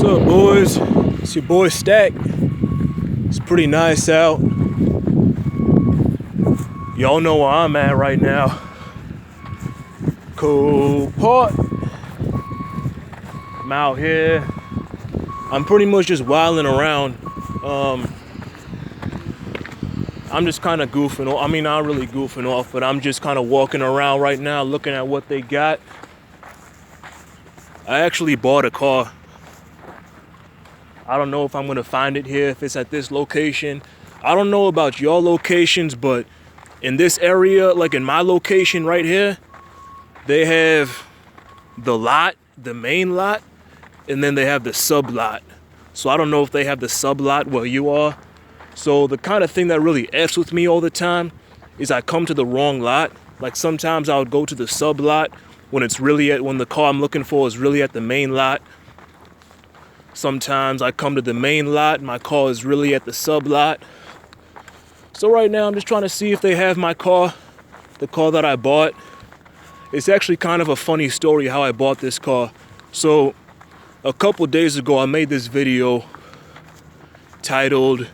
up, boys? It's your boy Stack. It's pretty nice out. Y'all know where I'm at right now. Copart. I'm out here. I'm pretty much just wilding around. I'm just kind of goofing off. I mean, not really goofing off, but I'm just kind of walking around right now looking at what they got. I actually bought a car. I don't know if I'm gonna find it here, if it's at this location. I don't know about your locations, but in this area, like in my location right here, they have the lot, the main lot, and then they have the sub lot. So I don't know if they have the sub lot where you are. So the kind of thing that really F's with me all the time is I come to the wrong lot. Like sometimes I would go to the sub lot when the car I'm looking for is really at the main lot. Sometimes I come to the main lot, my car is really at the sub lot. So right now I'm just trying to see if they have my car, the car that I bought. It's actually kind of a funny story how I bought this car. So a couple days ago I made this video titled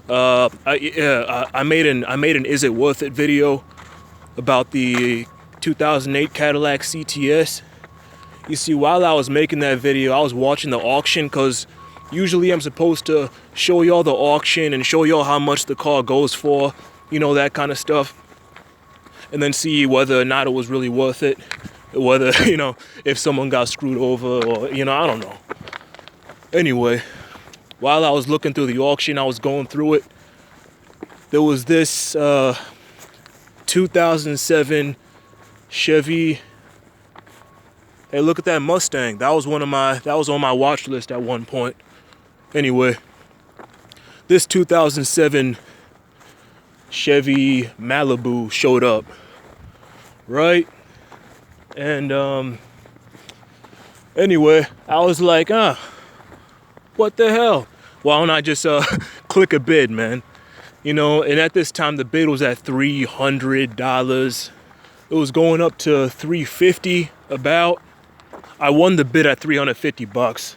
I made an Is It Worth It video about the 2008 Cadillac CTS. You see, while I was making that video, I was watching the auction, because usually I'm supposed to show y'all the auction and show y'all how much the car goes for, you know, that kind of stuff, and then see whether or not it was really worth it, whether, you know, if someone got screwed over or, you know, I don't know. Anyway, while I was looking through the auction, I was going through it, there was this 2007 Chevy. Hey, look at that Mustang. That was on my watch list at one point. Anyway, this 2007 Chevy Malibu showed up, right? And anyway, I was like, what the hell? Why don't I just click a bid, man? You know, and at this time the bid was at $300. It was going up to $350 about. I won the bid at $350,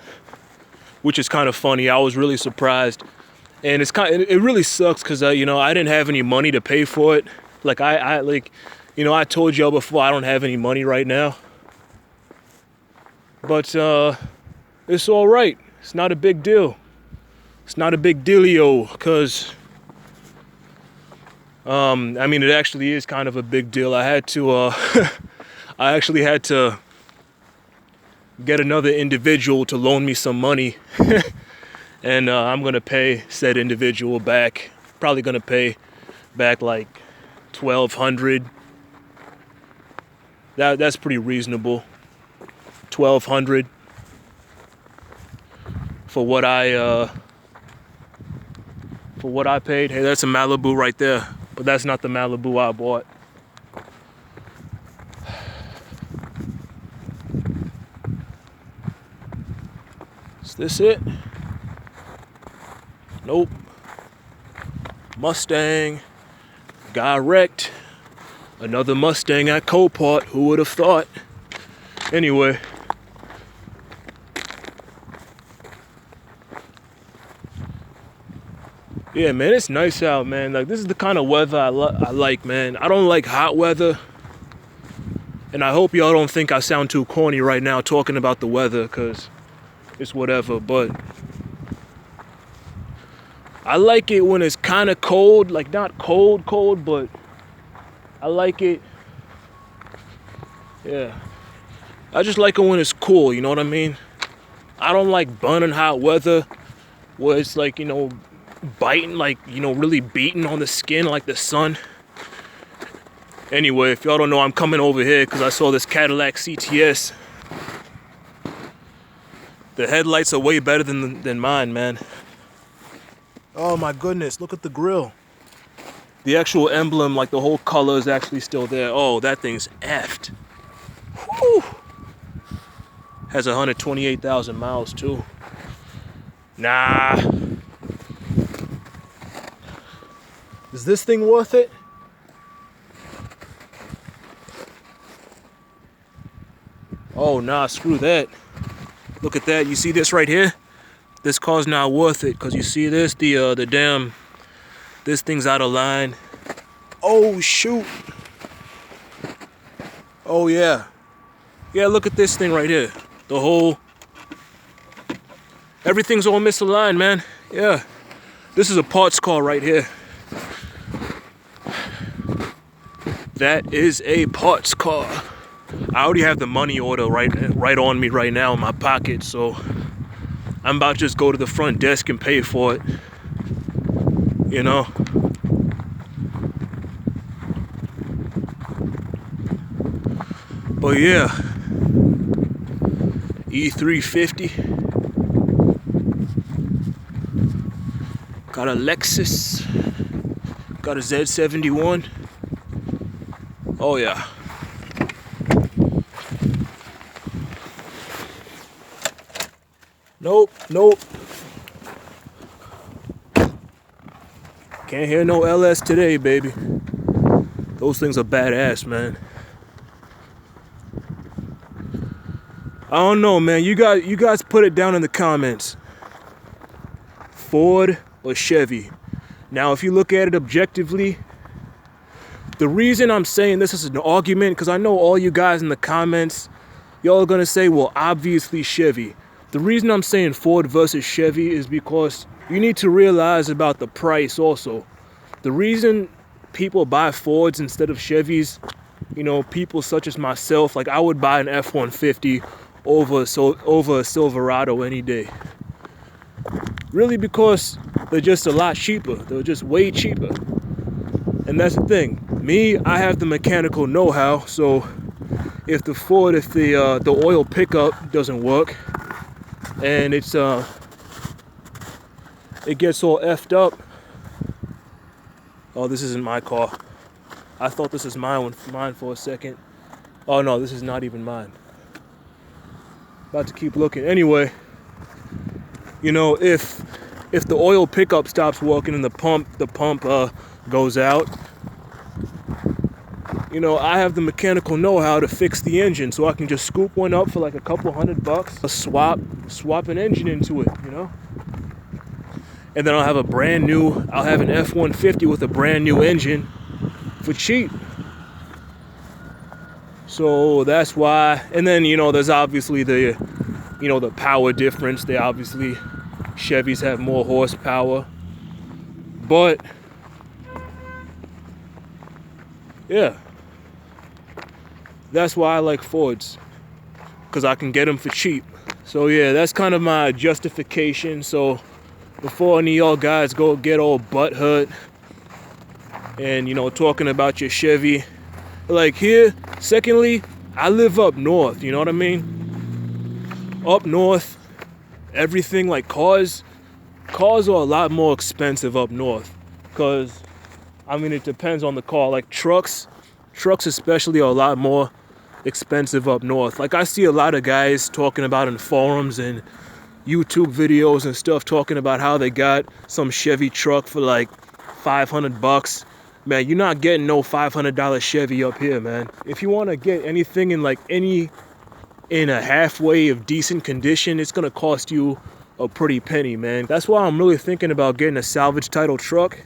which is kind of funny. I was really surprised, and it really sucks because you know, I didn't have any money to pay for it. Like I told y'all before, I don't have any money right now, but it's all right. It's not a big deal. It's not a big dealio, because I mean, it actually is kind of a big deal. I had to I actually had to get another individual to loan me some money, and I'm gonna pay said individual back. Probably gonna pay back like $1,200. That's pretty reasonable. $1,200 for what I paid. Hey, that's a Malibu right there, but that's not the Malibu I bought. Is this it? Nope. Mustang. Guy wrecked. Another Mustang at Copart. Who would have thought? Anyway. Yeah, man, it's nice out, man. Like, this is the kind of weather I like, man. I don't like hot weather. And I hope y'all don't think I sound too corny right now talking about the weather, because it's whatever, but I like it when it's kind of cold, like not cold, but I like it. Yeah, I just like it when it's cool, you know what I mean? I don't like burning hot weather where it's like, you know, biting, like, you know, really beating on the skin like the sun. Anyway, if y'all don't know, I'm coming over here because I saw this Cadillac CTS. The headlights are way better than mine, man. Oh my goodness, look at the grill. The actual emblem, like the whole color, is actually still there. Oh, that thing's effed. Whew. Has 128,000 miles too. Nah. Is this thing worth it? Oh, nah, screw that. Look at that. You see this right here? This car's not worth it, because you see this, the damn, this thing's out of line. Oh shoot. Oh yeah. Yeah, look at this thing right here. The whole, everything's all misaligned, man. Yeah. This is a parts car right here. That is a parts car. I already have the money order right on me right now in my pocket, so I'm about to just go to the front desk and pay for it. You know? But yeah. E350. Got a Lexus. Got a Z71. Oh yeah. Nope. Can't hear no LS today, baby. Those things are badass, man. I don't know, man. You guys put it down in the comments. Ford or Chevy? Now, if you look at it objectively, the reason I'm saying this is an argument, because I know all you guys in the comments, y'all are gonna say, well, obviously Chevy. The reason I'm saying Ford versus Chevy is because you need to realize about the price also. The reason people buy Fords instead of Chevys, you know, people such as myself, like I would buy an F-150 over a Silverado any day. Really, because they're just a lot cheaper. They're just way cheaper. And that's the thing. Me, I have the mechanical know-how, so if the oil pickup doesn't work and it gets all effed up. Oh, this isn't my car. I thought this was mine for a second. Oh no, this is not even mine. About to keep looking. Anyway, you know, if the oil pickup stops working and the pump goes out, you know, I have the mechanical know-how to fix the engine, so I can just scoop one up for like a couple $100, swap an engine into it, you know? And then I'll have an F-150 with a brand new engine for cheap. So that's why, and then, you know, there's obviously the power difference. Chevys have more horsepower, but yeah, that's why I like Fords, because I can get them for cheap. So yeah, that's kind of my justification. So before any of y'all guys go get all butthurt and, you know, talking about your Chevy, like here, secondly, I live up north, you know what I mean? Up north, everything like cars are a lot more expensive up north, because I mean, it depends on the car. Like trucks especially are a lot more expensive up north. Like I see a lot of guys talking about in forums and YouTube videos and stuff, talking about how they got some Chevy truck for like $500. Man, you're not getting no $500 Chevy up here, man. If you want to get anything in a halfway of decent condition, it's gonna cost you a pretty penny, man. That's why I'm really thinking about getting a salvage title truck,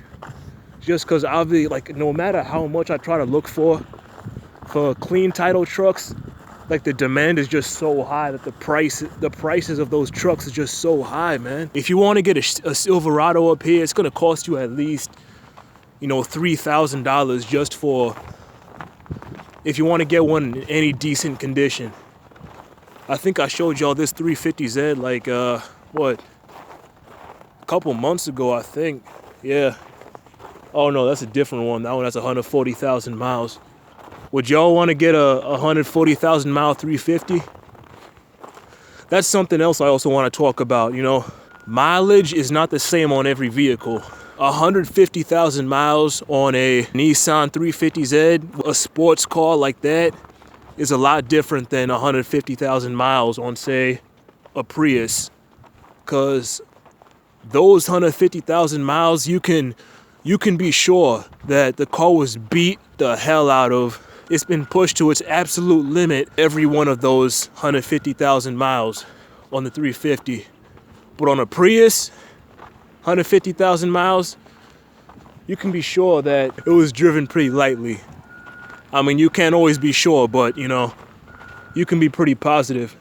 just because I'll be like, no matter how much I try to look for clean title trucks, like the demand is just so high that the prices of those trucks is just so high, man. If you want to get a Silverado up here, it's gonna cost you at least, you know, $3,000 just for, if you want to get one in any decent condition. I think I showed y'all this 350Z like a couple months ago, I think. Yeah. Oh no, that's a different one. That one has 140,000 miles. Would y'all want to get a 140,000 mile 350? That's something else I also want to talk about. You know, mileage is not the same on every vehicle. 150,000 miles on a Nissan 350Z, a sports car like that, is a lot different than 150,000 miles on, say, a Prius. Because those 150,000 miles, you can be sure that the car was beat the hell out of. It's been pushed to its absolute limit every one of those 150,000 miles on the 350. But on a Prius, 150,000 miles, you can be sure that it was driven pretty lightly. I mean, you can't always be sure, but you know, you can be pretty positive.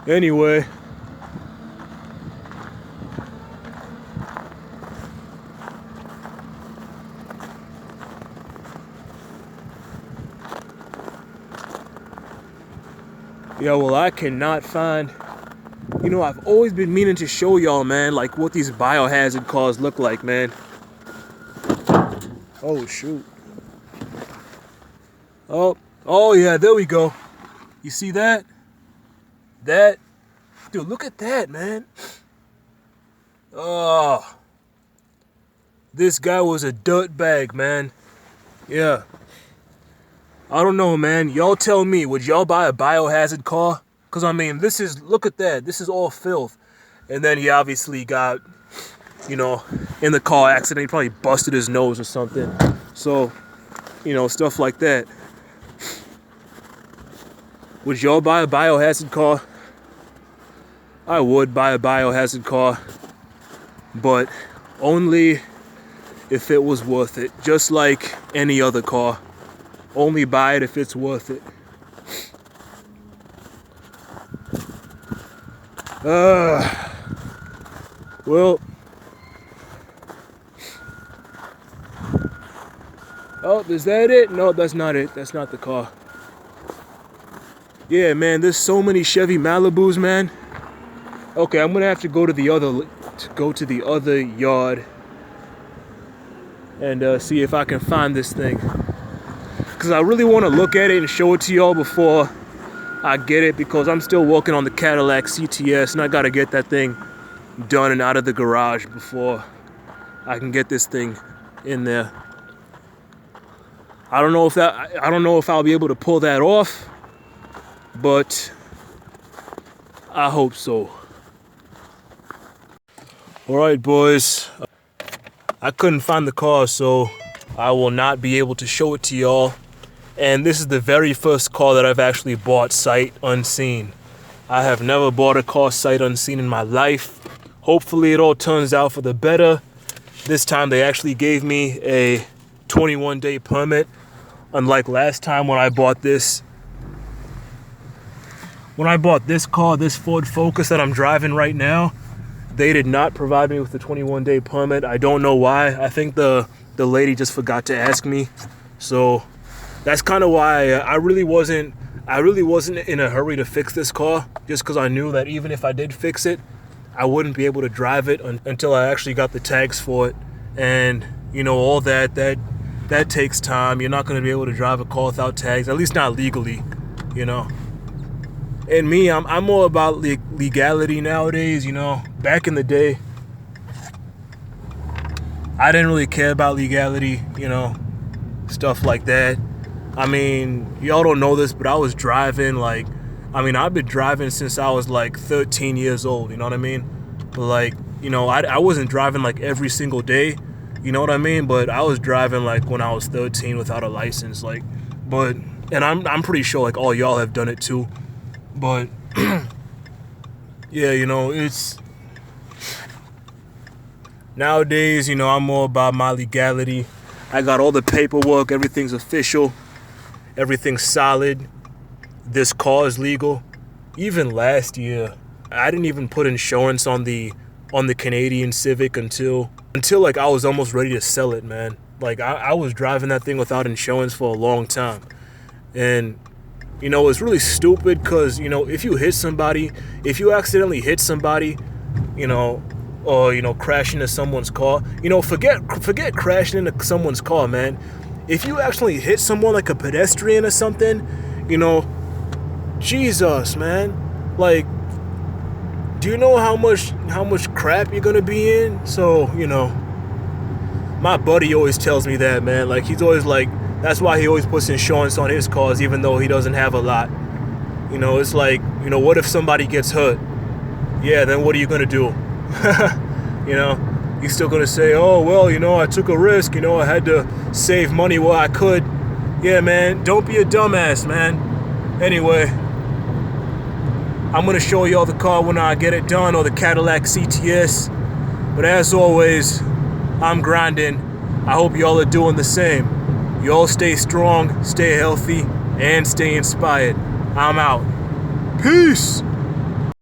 Anyway, yeah, well, I cannot find, you know, I've always been meaning to show y'all, man, like what these biohazard cars look like, man. Oh, shoot. Oh yeah, there we go. You see that? Dude, look at that, man. Oh, this guy was a dirtbag, man. Yeah. I don't know, man. Y'all tell me, would y'all buy a biohazard car? Because, I mean, look at that. This is all filth. And then he obviously got, you know, in the car accident. He probably busted his nose or something. So, you know, stuff like that. Would y'all buy a biohazard car? I would buy a biohazard car, but only if it was worth it. Just like any other car. Only buy it if it's worth it. Well. Oh, is that it? No, that's not it. That's not the car. Yeah, man, there's so many Chevy Malibus, man. Okay, I'm gonna have to go to the other yard and see if I can find this thing. Cause I really want to look at it and show it to y'all before I get it, because I'm still working on the Cadillac CTS and I gotta get that thing done and out of the garage before I can get this thing in there. I don't know if I'll be able to pull that off, but I hope so. All right, boys. I couldn't find the car, so I will not be able to show it to y'all. And this is the very first car that I've actually bought sight unseen. I have never bought a car sight unseen in my life. Hopefully it all turns out for the better. This time they actually gave me a 21-day permit, unlike last time when I bought this. When I bought this car, this Ford Focus that I'm driving right now, they did not provide me with the 21-day permit. I don't know why. I think the lady just forgot to ask me. So that's kind of why I really wasn't in a hurry to fix this car, just because I knew that even if I did fix it, I wouldn't be able to drive it until I actually got the tags for it. And you know, all that takes time. You're not going to be able to drive a car without tags, at least not legally, you know. And me, I'm more about legality nowadays, you know. Back in the day, I didn't really care about legality, you know, stuff like that. I mean, y'all don't know this, but I was driving I've been driving since I was like 13 years old, you know what I mean? But like, you know, I wasn't driving like every single day, you know what I mean? But I was driving like when I was 13 without a license, like, but, and I'm pretty sure like all y'all have done it too. But yeah, you know, it's nowadays, you know, I'm more about my legality. I got all the paperwork, everything's official, everything's solid. This car is legal. Even last year, I didn't even put insurance on the Canadian Civic until like I was almost ready to sell it, man. Like I was driving that thing without insurance for a long time. And you know, it's really stupid because, you know, if you accidentally hit somebody, you know, or, you know, crash into someone's car, you know, forget crashing into someone's car, man. If you actually hit someone like a pedestrian or something, you know, Jesus, man. Like, do you know how much crap you're gonna be in? So, you know, my buddy always tells me that, man. Like, he's always like, that's why he always puts insurance on his cars, even though he doesn't have a lot. You know, it's like, you know, what if somebody gets hurt? Yeah, then what are you gonna do? You know, He's still gonna say, oh, well, you know, I took a risk, you know, I had to save money where I could. Yeah, man, don't be a dumbass, man. Anyway, I'm gonna show y'all the car when I get it done, or the Cadillac CTS. But as always, I'm grinding. I hope y'all are doing the same. Y'all stay strong, stay healthy, and stay inspired. I'm out. Peace!